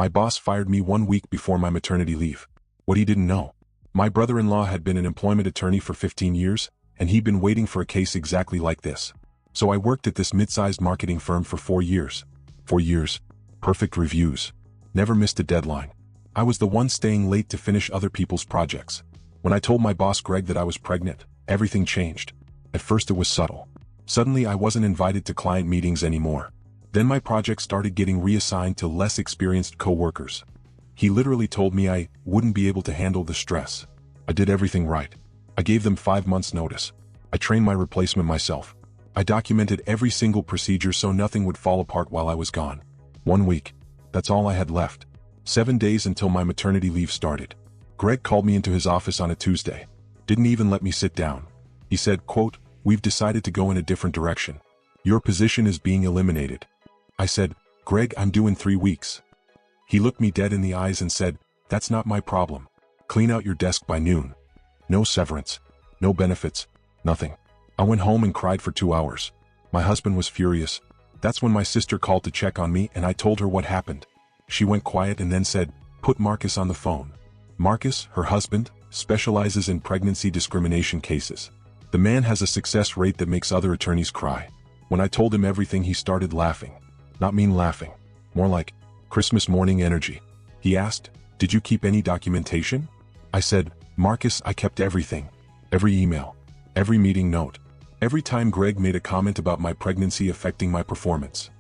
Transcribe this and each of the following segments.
My boss fired me 1 week before my maternity leave. What he didn't know. My brother-in-law had been an employment attorney for 15 years, and he'd been waiting for a case exactly like this. So I worked at this mid-sized marketing firm for 4 years. 4 years. Perfect reviews. Never missed a deadline. I was the one staying late to finish other people's projects. When I told my boss Greg that I was pregnant, everything changed. At first it was subtle. Suddenly I wasn't invited to client meetings anymore. Then my project started getting reassigned to less experienced co-workers. He literally told me I wouldn't be able to handle the stress. I did everything right. I gave them 5 months notice. I trained my replacement myself. I documented every single procedure so nothing would fall apart while I was gone. 1 week. That's all I had left. 7 days until my maternity leave started. Greg called me into his office on a Tuesday. Didn't even let me sit down. He said, quote, "We've decided to go in a different direction. Your position is being eliminated." I said, "Greg, I'm due in 3 weeks." He looked me dead in the eyes and said, "That's not my problem. Clean out your desk by noon." No severance. No benefits. Nothing. I went home and cried for 2 hours. My husband was furious. That's when my sister called to check on me and I told her what happened. She went quiet and then said, "Put Marcus on the phone." Marcus, her husband, specializes in pregnancy discrimination cases. The man has a success rate that makes other attorneys cry. When I told him everything, he started laughing. Not mean laughing. More like Christmas morning energy. He asked, "Did you keep any documentation?" I said, "Marcus, I kept everything. Every email. Every meeting note. Every time Greg made a comment about my pregnancy affecting my performance."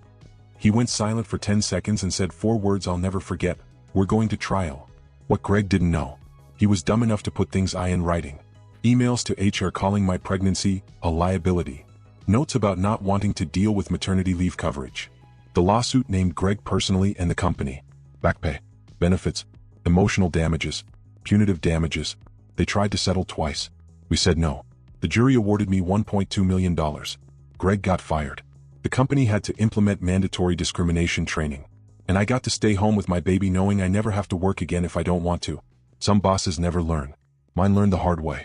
He went silent for 10 seconds and said 4 words I'll never forget: "We're going to trial." What Greg didn't know. He was dumb enough to put things in writing. Emails to HR calling my pregnancy a liability. Notes about not wanting to deal with maternity leave coverage. The lawsuit named Greg personally and the company. Back pay. Benefits. Emotional damages. Punitive damages. They tried to settle twice. We said no. The jury awarded me $1.2 million. Greg got fired. The company had to implement mandatory discrimination training. And I got to stay home with my baby knowing I never have to work again if I don't want to. Some bosses never learn. Mine learned the hard way.